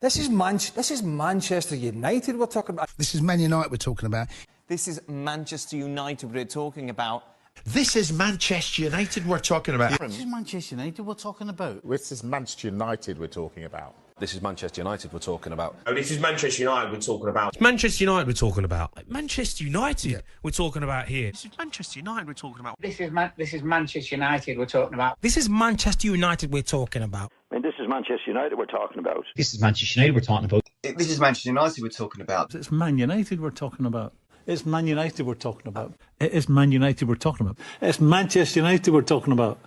This is Manchester United we're talking about. This is Man United we're talking about. This is Manchester United we're talking about. This is Manchester United we're talking about. This is Manchester United we're talking about. This is Manchester United we're talking about. This is Manchester United we're talking about. Oh, this is Manchester United we're talking about. It's Manchester United we're talking about. Manchester United we're talking about here. This is Manchester United we're talking about. This is Manchester United we're talking about. This is Manchester United we're talking about. I mean, this is Manchester United we're talking about. This is Manchester United we're talking about. This is Manchester United we're talking about. It's Man United we're talking about. It's Man United we're talking about. It is Man United we're talking about. It's Manchester United we're talking about.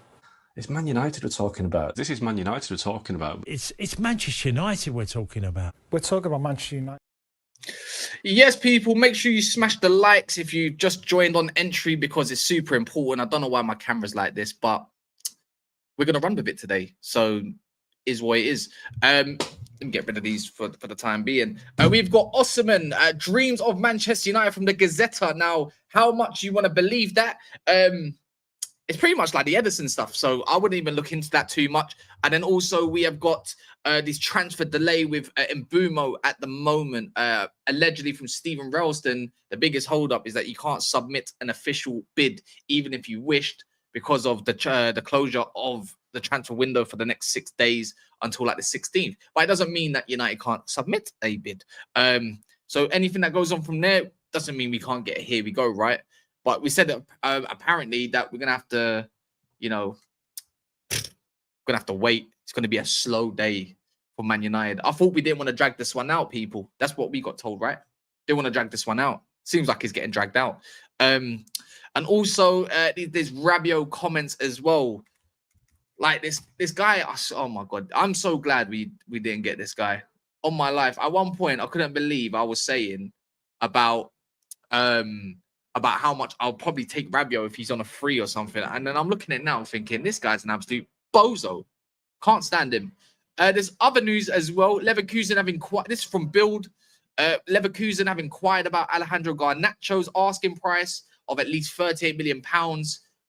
It's Man United we're talking about. This is Man United we're talking about. It's Manchester United we're talking about. We're talking about Manchester United. Yes, people, make sure you smash the likes if you just joined on entry because it's super important. I don't know why my camera's like this, but we're going to run with it today. So is what it is. Let me get rid of these for the time being. We've got Osimhen, Dreams of Manchester United from the Gazzetta. Now, how much you want to believe that? It's pretty much like the Edison stuff, so I wouldn't even look into that too much. And then also we have got this transfer delay with Mbeumo at the moment, allegedly from Stephen Ralston. The biggest holdup is that you can't submit an official bid, even if you wished, because of the closure of the transfer window for the next 6 days until like the 16th. But it doesn't mean that United can't submit a bid. So anything that goes on from there doesn't mean we can't get it. Here we go, right? But we said that apparently that we're going to have to, wait. It's going to be a slow day for Man United. I thought we didn't want to drag this one out, people. That's what we got told, right? They want to drag this one out. Seems like it's getting dragged out. And also, there's Rabiot comments as well. Like this guy, oh my God. I'm so glad we didn't get this guy. On my life, at one point, I couldn't believe I was saying about how much I'll probably take Rabiot if he's on a free or something. And then I'm looking at it now thinking, this guy's an absolute bozo. Can't stand him. There's other news as well. Leverkusen have inquired. This is from Build. Leverkusen have inquired about Alejandro Garnacho's asking price of at least £38 million.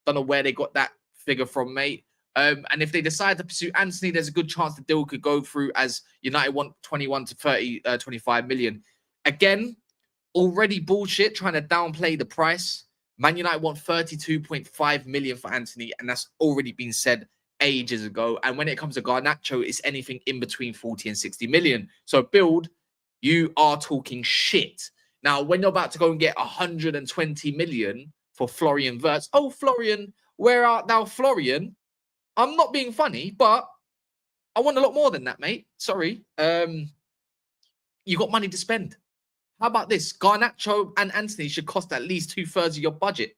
Don't know where they got that figure from, mate. And if they decide to pursue Anthony, there's a good chance the deal could go through, as United want 21 to 25 million. Again, already bullshit, trying to downplay the price. Man United want 32.5 million for Anthony, and that's already been said ages ago. And when it comes to Garnacho, it's anything in between 40 and 60 million. So Build, you are talking shit. Now, when you're about to go and get 120 million for Florian Wirtz, oh, Florian, where art thou, Florian? I'm not being funny, but I want a lot more than that, mate. Sorry. You got money to spend. How about this? Garnacho and Anthony should cost at least 2/3 of your budget.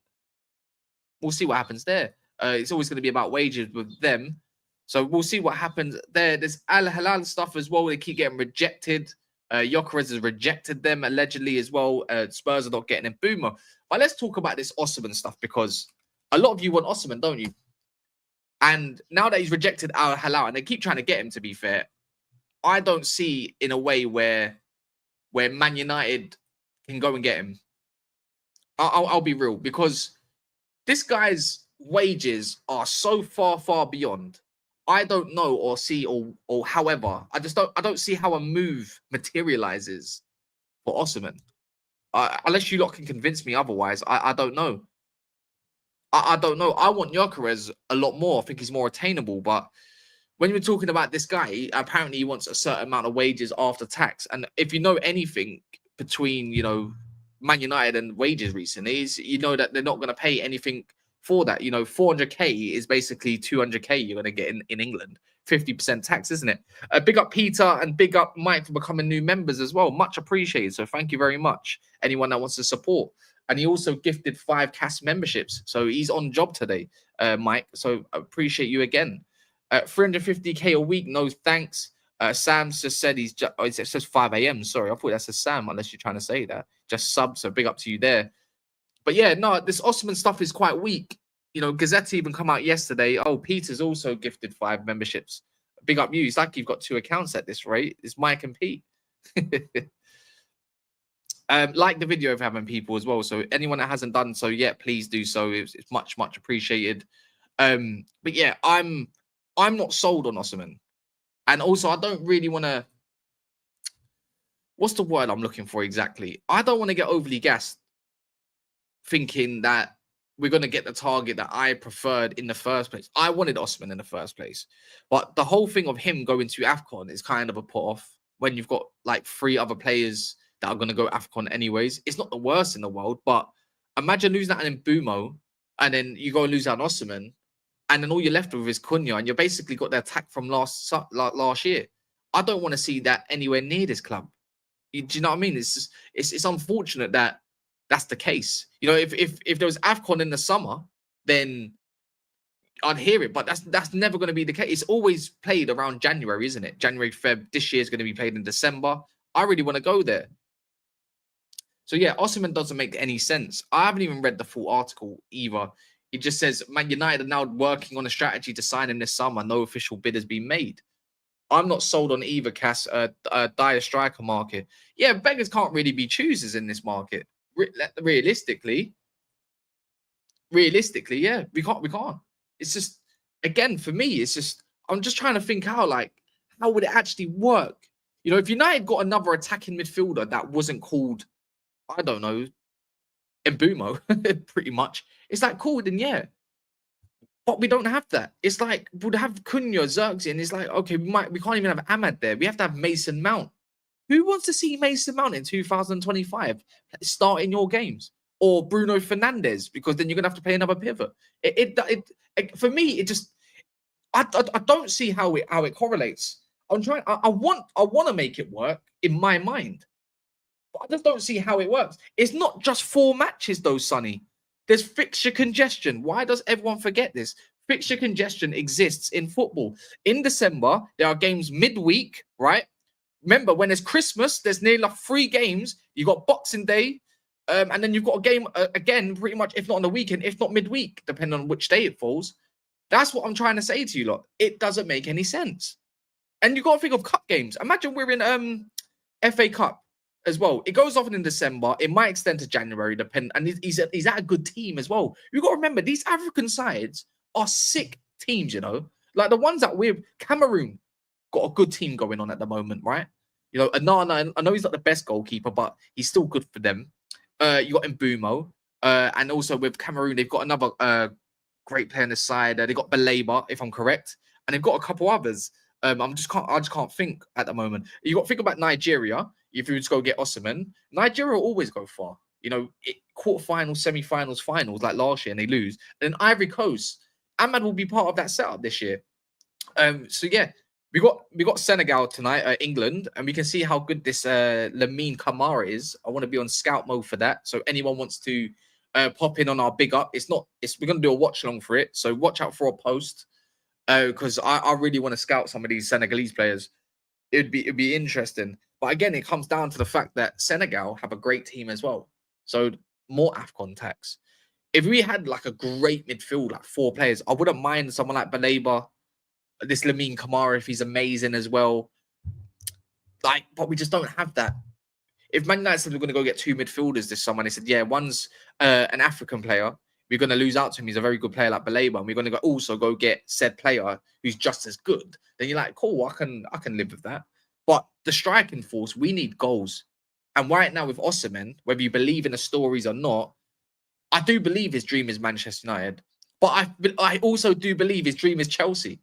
We'll see what happens there. It's always going to be about wages with them. So we'll see what happens there. There's Al Hilal stuff as well. They keep getting rejected. Gyokeres has rejected them allegedly as well. Spurs are not getting Mbeumo. But let's talk about this Osimhen stuff, because a lot of you want Osimhen, don't you? And now that he's rejected Al Hilal, and they keep trying to get him, to be fair, I don't see in a way where Man United can go and get him. I'll be real, because this guy's wages are so far beyond. I don't know or see or however, I don't see how a move materializes for Osimhen. Unless you lot can convince me otherwise, I don't know. I don't know. I want Gyokeres a lot more. I think he's more attainable. But when we're talking about this guy, apparently he wants a certain amount of wages after tax. And if you know anything between, Man United and wages recently, you know that they're not going to pay anything for that. 400k is basically 200k you're going to get in England. 50% tax, isn't it? Big up Peter and big up Mike for becoming new members as well. Much appreciated. So thank you very much. Anyone that wants to support. And he also gifted 5 cast memberships. So he's on job today, Mike. So I appreciate you again. 350k a week, no thanks. Sam's just said it says 5 a.m. Sorry, I thought that says Sam, unless you're trying to say that. Just sub, so big up to you there. But yeah, no, this Osimhen stuff is quite weak. Gazzetta even come out yesterday. Oh, Peter's also gifted 5 memberships. Big up you. It's like you've got 2 accounts at this rate. It's Mike and Pete. Like the video if having people as well. So anyone that hasn't done so yet, please do so. It's much appreciated. But yeah, I'm not sold on Osimhen. And also, I don't really want to what's the word I'm looking for exactly? I don't want to get overly gassed thinking that we're going to get the target that I preferred in the first place. I wanted Osimhen in the first place. But the whole thing of him going to AFCON is kind of a put off when you've got like 3 other players that are going to go AFCON anyways. It's not the worst in the world, but imagine losing out on Mbeumo and then you go and lose out on Osimhen and then all you're left with is Cunha and you basically got the attack from last year. I don't want to see that anywhere near this club. Do you know what I mean? It's just, it's unfortunate that that's the case. You know, if there was AFCON in the summer, then I'd hear it. But that's never going to be the case. It's always played around January, isn't it? January, Feb. This year is going to be played in December. I really want to go there. So yeah, Osimhen doesn't make any sense. I haven't even read the full article either. It just says Man United are now working on a strategy to sign him this summer. No official bid has been made. I'm not sold on either, Cass. Dire striker market. Yeah, beggars can't really be choosers in this market. Realistically, yeah, we can't. It's just, again, for me, it's just, I'm just trying to think how would it actually work? You know, if United got another attacking midfielder that wasn't called, I don't know, Mbeumo, pretty much, it's like, cool, then yeah. But we don't have that. It's like, we'd have Cunha, Xerxes, and it's like, okay, we can't even have Ahmad there. We have to have Mason Mount. Who wants to see Mason Mount in 2025 start in your games? Or Bruno Fernandes, because then you're going to have to play another pivot. For me, it just, I don't see how it correlates. I want to make it work in my mind. But I just don't see how it works. It's not just 4 matches though, Sonny. There's fixture congestion. Why does everyone forget this? Fixture congestion exists in football. In December, there are games midweek, right? Remember, when there's Christmas, there's nearly 3 games. You got Boxing Day, and then you've got a game again, pretty much, if not on the weekend, if not midweek, depending on which day it falls. That's what I'm trying to say to you lot. It doesn't make any sense. And you've got to think of cup games. Imagine we're in FA Cup as well. It goes off in December. It might extend to January, and he's at a good team as well. You've got to remember, these African sides are sick teams, you know? Like the ones that we're, Cameroon, got a good team going on at the moment, right? You know, Anana, I know he's not the best goalkeeper, but he's still good for them. You got Mbeumo, and also with Cameroon, they've got another great player on the side. They got Baleba, if I'm correct, and they've got a couple others. I just can't think at the moment. You got to think about Nigeria. If you were to go get Osimhen, Nigeria will always go far. You know, quarterfinals, semi-finals, finals like last year, and they lose. And then Ivory Coast, Ahmad will be part of that setup this year. So yeah. We got Senegal tonight, England, and we can see how good this Lamine Camara is. I want to be on scout mode for that. So anyone wants to pop in on our big up, we're gonna do a watch along for it. So watch out for a post because I really want to scout some of these Senegalese players. It'd be interesting. But again, it comes down to the fact that Senegal have a great team as well. So more AFCON tax. If we had like a great midfield, like 4 players, I wouldn't mind someone like Baleba. This Lamine Camara, if he's amazing as well. But we just don't have that. If Man United said we're going to go get 2 midfielders this summer, and they said, yeah, one's an African player, we're going to lose out to him. He's a very good player like Baleba, and we're going to also go get said player who's just as good. Then you're like, cool, I can live with that. But the striking force, we need goals. And right now with Osimhen, whether you believe in the stories or not, I do believe his dream is Manchester United. But I also do believe his dream is Chelsea.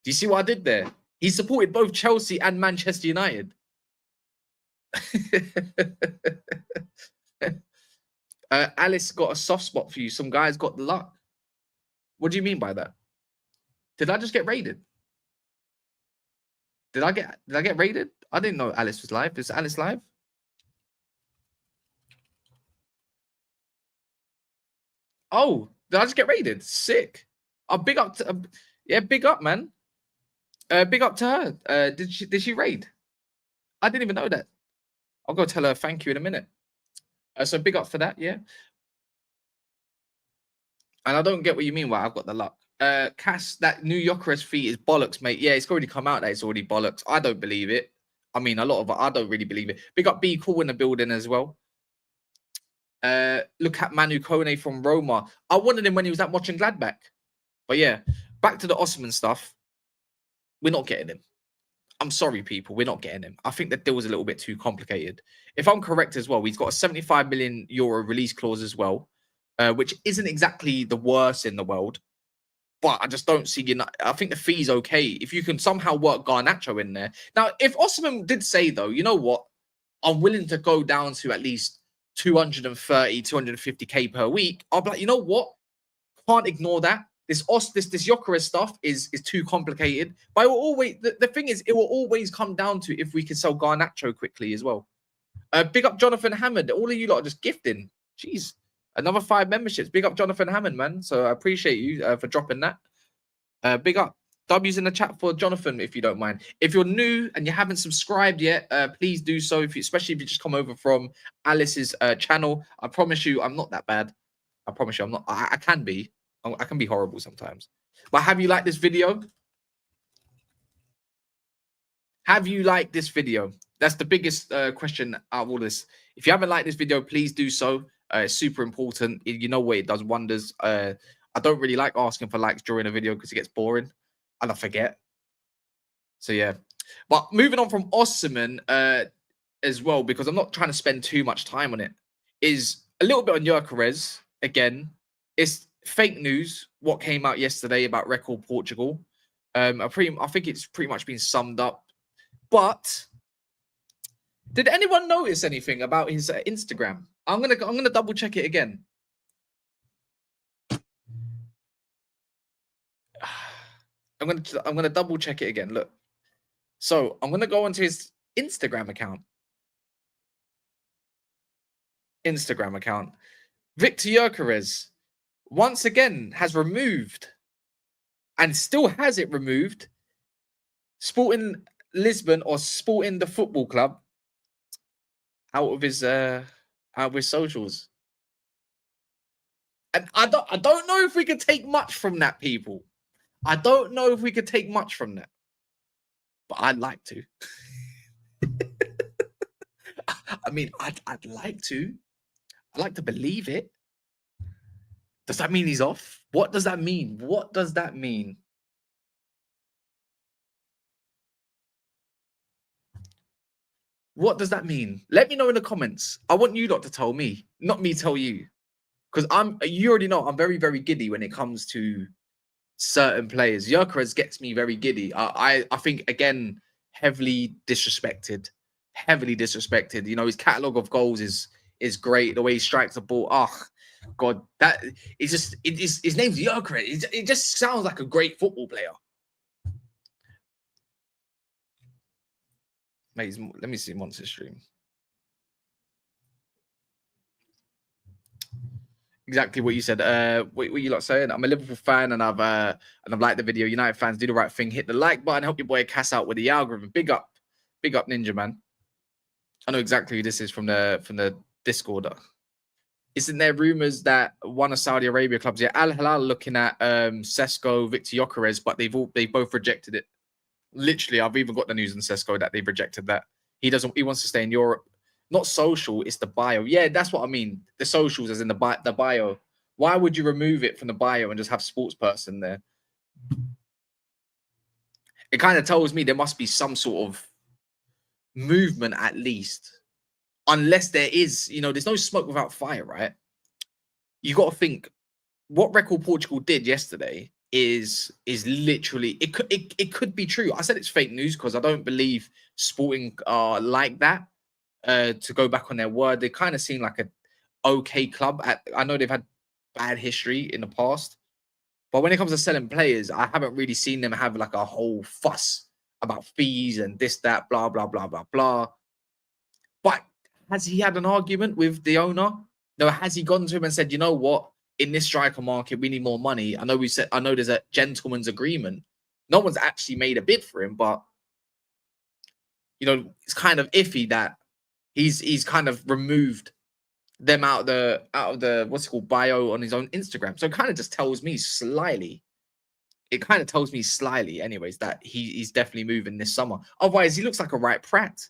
Do you see what I did there? He supported both Chelsea and Manchester United. Alice got a soft spot for you. Some guys got the luck. What do you mean by that? Did I just get raided? Did I get raided? I didn't know Alice was live. Is Alice live? Oh, did I just get raided? Sick. Oh, big up to big up, man. Big up to her. Did she raid? I didn't even know that. I'll go tell her thank you in a minute. So big up for that, yeah. And I don't get what you mean by I've got the luck. Cass, that new Gyokeres fee is bollocks, mate. Yeah, it's already come out that it's already bollocks. I don't believe it. I mean, a lot of it, I don't really believe it. Big up B Cool in the building as well. Look at Manu Kone from Roma. I wanted him when he was at watching Gladbach. But yeah, back to the Osimhen stuff. We're not getting him. I'm sorry, people, we're not getting him. I think the deal was a little bit too complicated. If I'm correct as well, he's got a 75 million euro release clause as well, which isn't exactly the worst in the world. But I just don't see I think the fee's okay. If you can somehow work Garnacho in there. Now, if Osimhen did say, though, you know what? I'm willing to go down to at least 230, 250k per week. I'll be like, you know what? Can't ignore that. This Gyokeres stuff is too complicated. But it will always, the thing is, it will always come down to if we can sell Garnacho quickly as well. Big up Jonathan Hammond. All of you lot are just gifting. Jeez. Another 5 memberships. Big up Jonathan Hammond, man. So I appreciate you for dropping that. Big up. W's in the chat for Jonathan, if you don't mind. If you're new and you haven't subscribed yet, please do so. Especially if you just come over from Alice's channel. I promise you, I'm not that bad. I promise you, I'm not. I can be. I can be horrible sometimes. But have you liked this video? Have you liked this video? That's the biggest question out of all this. If you haven't liked this video, please do so. It's super important. You know what? It does wonders. I don't really like asking for likes during a video because it gets boring and I forget. So, yeah. But moving on from Osimhen as well, because I'm not trying to spend too much time on it, is a little bit on Gyokeres. Again, it's fake news, what came out yesterday about Record Portugal. I think it's pretty much been summed up. But did anyone notice anything about his Instagram? I'm gonna double check it again. I'm gonna double check it again. Look, so I'm gonna go onto his Instagram account. Victor Gyokeres once again has removed, and still has it removed, Sporting Lisbon or Sporting the Football Club out of his socials. And I don't know if we could take much from that, people. I don't know if we could take much from that. But I'd like to. I mean, I'd like to. I'd like to believe it. Does that mean he's off? What does that mean? What does that mean? What does that mean? Let me know in the comments. I want you lot to tell me, not me tell you. Because you already know I'm very, very giddy when it comes to certain players. Gyokeres gets me very giddy. I think, again, heavily disrespected. You know, his catalogue of goals is great. The way he strikes the ball. Oh, God. That is just, his name's Gyokeres. It just sounds like a great football player. Mate, let me see Monster Stream. Exactly what you said. What you lot saying? I'm a Liverpool fan, and I've liked the video. United fans, do the right thing. Hit the like button. Help your boy Cass out with the algorithm. Big up, Ninja Man. I know exactly who this is from the Discord. Isn't there rumors that one of Saudi Arabia clubs, yeah, Al Hilal, looking at Sesko, Victor Gyokeres, but they both rejected it. Literally, I've even got the news on Sesko that they've rejected that. He wants to stay in Europe. Not social, it's the bio. Yeah, that's what I mean. The socials as in the bio. Why would you remove it from the bio and just have sports person there? It kind of tells me there must be some sort of movement at least. Unless there is, you know, there's no smoke without fire, right? You got to think what Record Portugal did yesterday is literally, it could be true. I said it's fake news because I don't believe Sporting are like that. To go back on their word, they kind of seem like a okay club. I know they've had bad history in the past, but when it comes to selling players, I haven't really seen them have like a whole fuss about fees and this, that, blah, blah, blah, blah, blah. But has he had an argument with the owner? No, has he gone to him and said, you know what? In this striker market, we need more money. I know there's a gentleman's agreement. No one's actually made a bid for him, but you know, it's kind of iffy that he's kind of removed them out of the what's it called, bio on his own Instagram. So it kind of just tells me slyly. It kind of tells me slyly, anyways, that he's definitely moving this summer. Otherwise, he looks like a right prat.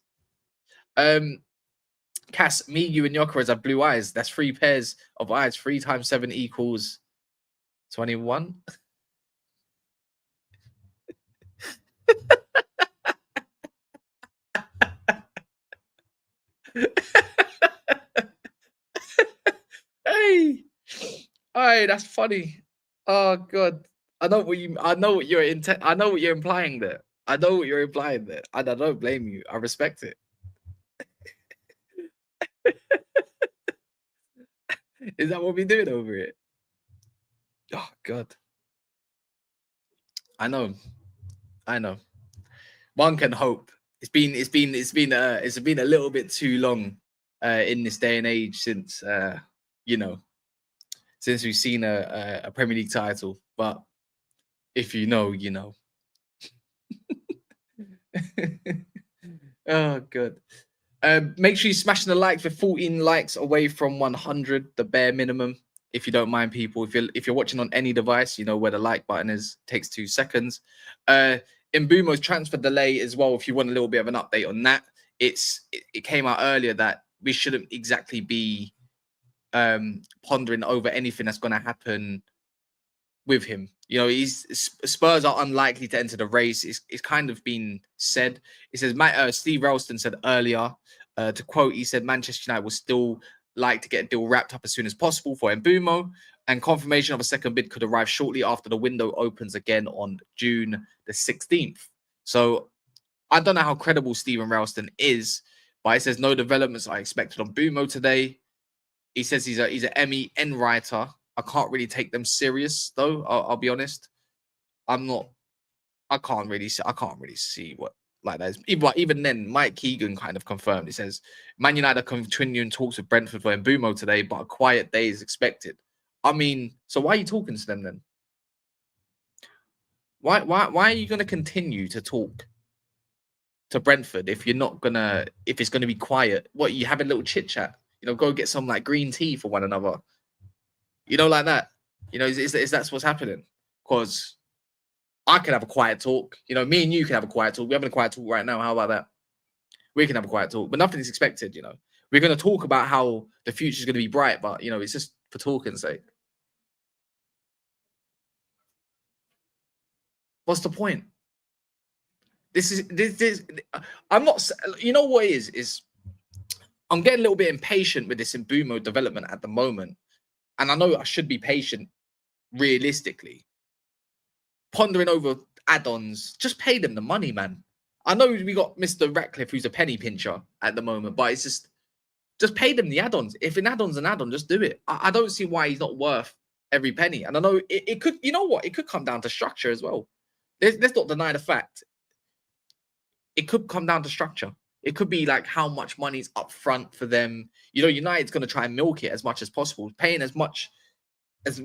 Cass, me, you, and Gyokeres have blue eyes. That's 3 pairs of eyes. 3 times 7 equals 21. Hey, hey, that's funny. Oh God, I know what you. I know what you're I know what you're implying there. I know what you're implying there, and I don't blame you. I respect it. Is that what we're doing over here? Oh God, I know. One can hope. It's been a little bit too long in this day and age since since we've seen a Premier League title. But if you know, you know. Oh, good. Make sure you smashing the likes. We're 14 likes away from 100, the bare minimum. If you don't mind, people, if you're watching on any device, you know where the like button is. Takes 2 seconds. Mbeumo's transfer delay as well. If you want a little bit of an update on that, it came out earlier that we shouldn't exactly be pondering over anything that's going to happen with him. You know, Spurs are unlikely to enter the race. It's kind of been said. It says Steve Ralston said earlier, to quote, he said Manchester United will still like to get a deal wrapped up as soon as possible for Mbeumo, and confirmation of a second bid could arrive shortly after the window opens again on June the 16th. So I don't know how credible Stephen Ralston is, but he says no developments are expected on Mbeumo today. He says he's an MEN writer. I can't really take them serious though. I'll be honest. I can't really see what like that is. Even then, Mike Keegan kind of confirmed. He says Man United are continuing talks with Brentford for Mbeumo today, but a quiet day is expected. I mean, so why are you talking to them then? Why are you going to continue to talk to Brentford if it's gonna be quiet? What, you have a little chit chat? You know, go get some like green tea for one another. You know, like that. You know, is that's what's happening? Because I can have a quiet talk. You know, me and you can have a quiet talk. We're having a quiet talk right now. How about that? We can have a quiet talk, but nothing is expected. You know, we're going to talk about how the future is going to be bright, but you know, it's just for talking's sake. What's the point? This. I'm not. You know what it is I'm getting a little bit impatient with this Mbeumo development at the moment. And I know I should be patient realistically. Pondering over add-ons, just pay them the money, man. I know we got Mr. Ratcliffe, who's a penny pincher at the moment, but it's just pay them the add-ons. If an add-on's an add-on, just do it. I don't see why he's not worth every penny. And I know it could, you know what? It could come down to structure as well. Let's not deny the fact. It could come down to structure. It could be like how much money's up front for them. You know, United's going to try and milk it as much as possible, paying as much as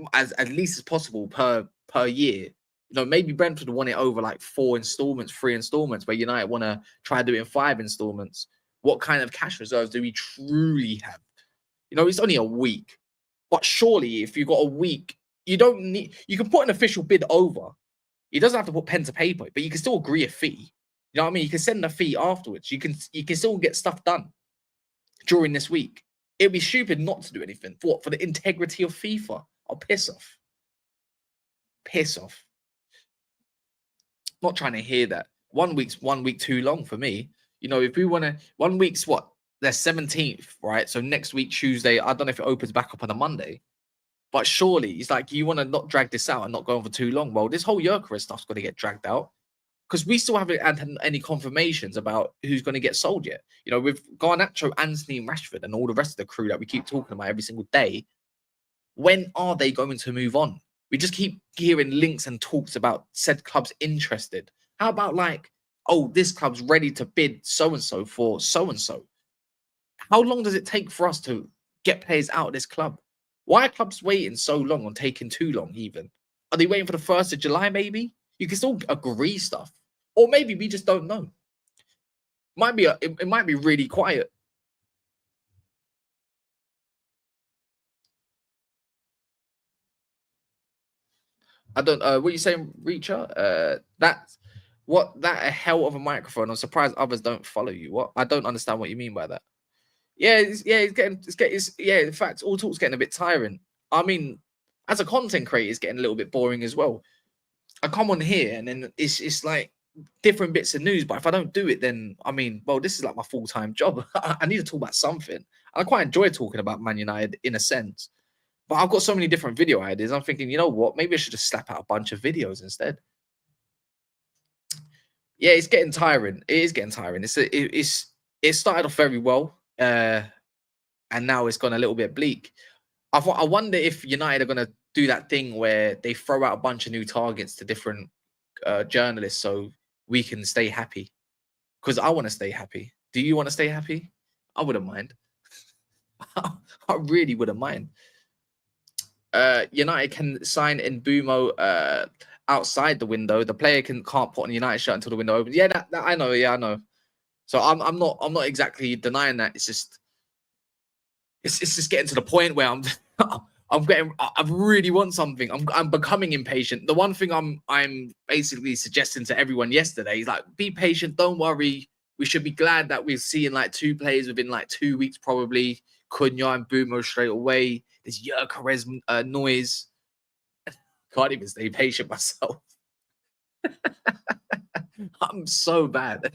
least as possible per year. You know, maybe Brentford want it over like 3 installments, where United want to try to do it in 5 installments. What kind of cash reserves do we truly have? You know, it's only a week. But surely if you've got a week, you can put an official bid over. He doesn't have to put pen to paper, but you can still agree a fee. You know what I mean? You can send a fee afterwards. You can still get stuff done during this week. It'd be stupid not to do anything. For what? For the integrity of FIFA. I'll piss off. Piss off. Not trying to hear that. 1 week's 1 week too long for me. You know, if we want to, 1 week's what? The 17th, right? So next week, Tuesday, I don't know if it opens back up on a Monday. But surely, it's like, you want to not drag this out and not go on for too long. Well, this whole Gyokeres stuff's going to get dragged out. Because we still haven't had any confirmations about who's going to get sold yet. You know, with Garnacho, Anthony, and Rashford, and all the rest of the crew that we keep talking about every single day, when are they going to move on? We just keep hearing links and talks about said clubs interested. How about like, oh, this club's ready to bid so-and-so for so-and-so? How long does it take for us to get players out of this club? Why are clubs waiting so long on taking too long even? Are they waiting for the 1st of July maybe? You can still agree stuff. Or maybe we just don't know. It might be really quiet. I don't what are you saying, Reacher? That a hell of a microphone. I'm surprised others don't follow you. What? I don't understand what you mean by that. It's getting in fact, all talk's getting a bit tiring. I mean, as a content creator, it's getting a little bit boring as well. I come on here and then it's like different bits of news, but if I don't do it, then I mean, well, this is like my full-time job. I need to talk about something. I quite enjoy talking about Man United in a sense, but I've got so many different video ideas. I'm thinking, you know what? Maybe I should just slap out a bunch of videos instead. Yeah, it's getting tiring. It is getting tiring. It started off very well, and now it's gone a little bit bleak. I wonder if United are going to do that thing where they throw out a bunch of new targets to different journalists so we can stay happy. Because I want to stay happy. Do you want to stay happy? I wouldn't mind. I really wouldn't mind. United can sign Mbeumo outside the window. The player can't put on a United shirt until the window opens. Yeah, that I know. Yeah, I know. So I'm not exactly denying that. It's just getting to the point where I really want something. I'm becoming impatient. The one thing I'm basically suggesting to everyone yesterday is like, be patient. Don't worry. We should be glad that we're seeing like 2 players within like 2 weeks, probably. Cunha and Mbeumo straight away. This Gyokeres noise. Can't even stay patient myself. I'm so bad.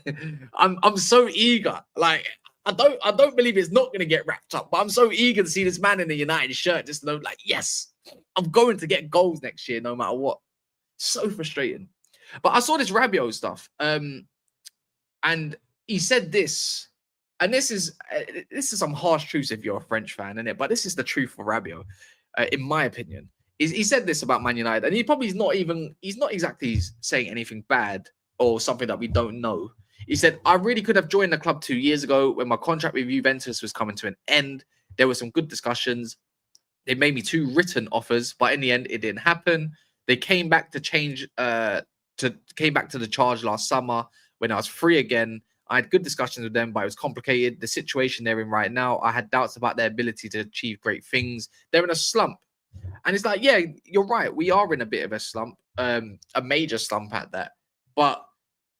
I'm so eager. Like I don't believe it's not going to get wrapped up, but I'm so eager to see this man in the United shirt. Just to know, like, yes, I'm going to get goals next year, no matter what. So frustrating. But I saw this Rabiot stuff, and he said this, and this is some harsh truths if you're a French fan, innit? But this is the truth for Rabiot, in my opinion. He said this about Man United, and he's not exactly saying anything bad or something that we don't know. He said, I really could have joined the club 2 years ago when my contract with Juventus was coming to an end. There were some good discussions. They made me 2 written offers, but in the end, it didn't happen. They came back to the charge last summer when I was free again. I had good discussions with them, but it was complicated. The situation they're in right now, I had doubts about their ability to achieve great things. They're in a slump. And it's like, yeah, you're right. We are in a bit of a slump, a major slump at that. But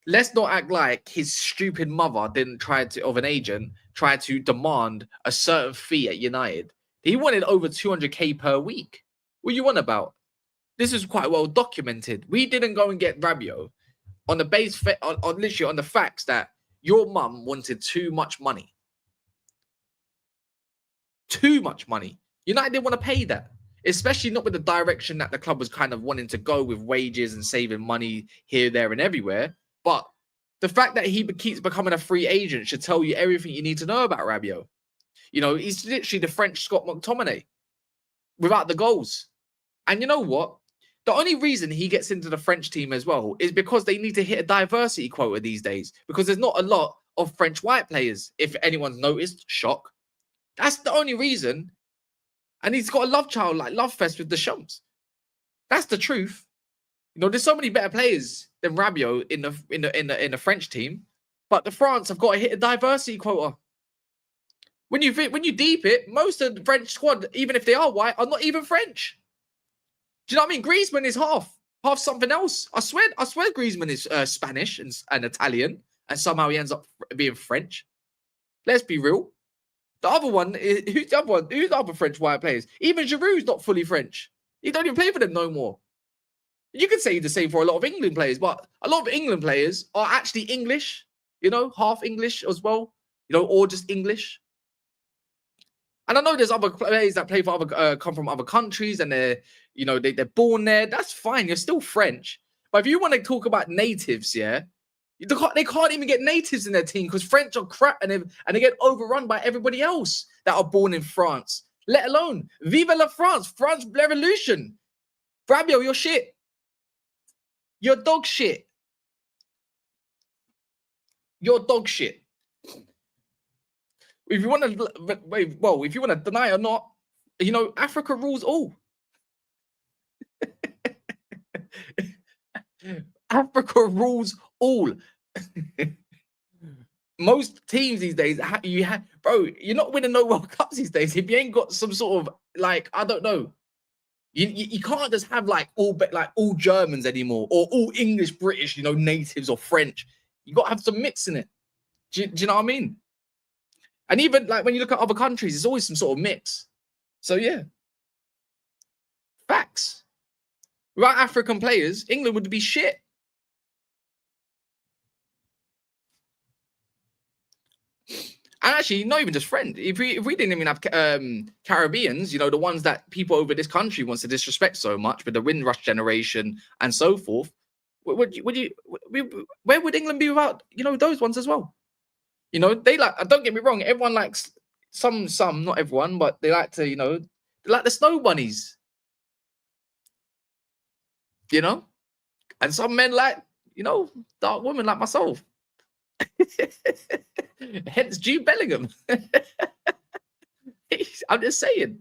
let's not act like his stupid mother didn't try to demand a certain fee at United. He wanted over 200k per week. What you want about? This is quite well documented. We didn't go and get Rabiot on the literally on the facts that your mum wanted too much money. Too much money. United didn't want to pay that. Especially not with the direction that the club was kind of wanting to go with wages and saving money here, there, and everywhere. But the fact that he keeps becoming a free agent should tell you everything you need to know about Rabiot. You know, he's literally the French Scott McTominay without the goals. And you know what? The only reason he gets into the French team as well is because they need to hit a diversity quota these days, because there's not a lot of French white players. If anyone's noticed, shock. That's the only reason. And he's got a love fest with the Champs. That's the truth. You know, there's so many better players than Rabiot in the French team, but the France have got to hit a diversity quota. When you deep it, most of the French squad, even if they are white, are not even French. Do you know what I mean? Griezmann is half something else. I swear Griezmann is Spanish and Italian, and somehow he ends up being French. Let's be real. The other one is who's the other French white players? Even Giroud's not fully French. He don't even play for them no more. You could say the same for a lot of England players, but a lot of England players are actually English, you know, half English as well, you know, or just English. And I know there's other players that play for come from other countries, and they're born there. That's fine. You're still French. But if you want to talk about natives, yeah, they can't even get natives in their team because French are crap, and they get overrun by everybody else that are born in France. Let alone Vive la France, France Revolution. Rabiot, you're shit. You're dog shit. You're dog shit. If you want to deny it or not, you know, Africa rules all. Africa rules all. Most teams these days, you're not winning no World Cups these days if you ain't got some sort of, like, I don't know. You can't just have all Germans anymore, or all English, British, you know, natives or French. You got to have some mix in it. Do you know what I mean? And even like when you look at other countries, there's always some sort of mix. So yeah, facts. Without African players, England would be shit. And actually, not even just friend. If we didn't even have Caribbeans, you know, the ones that people over this country wants to disrespect so much with the Windrush generation and so forth, where would England be without, you know, those ones as well? You know, they like, don't get me wrong, everyone likes some, not everyone, but they like to, you know, they like the snow bunnies. You know? And some men like, you know, dark women like myself. Hence Jude Bellingham. I'm just saying.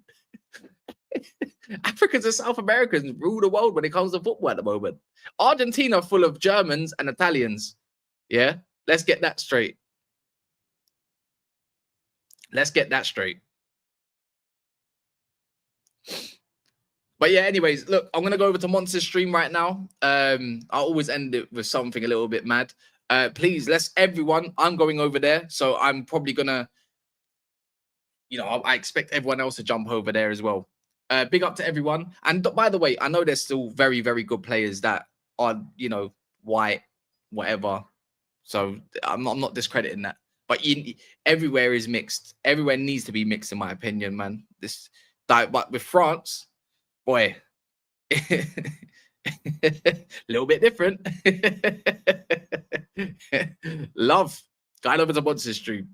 Africans and South Americans rule the world when it comes to football at the moment. Argentina full of Germans and Italians. Yeah? Let's get that straight. Let's get that straight. But yeah, anyways, look, I'm going to go over to Monster's stream right now. I'll always end it with something a little bit mad. Please, everyone, I'm going over there. So I'm probably going to, you know, I expect everyone else to jump over there as well. Big up to everyone. And by the way, I know there's still very, very good players that are, you know, white, whatever. So I'm not discrediting that. But everywhere is mixed. Everywhere needs to be mixed, in my opinion, man. But with France, boy, a little bit different. Love. Going over to Monster's stream.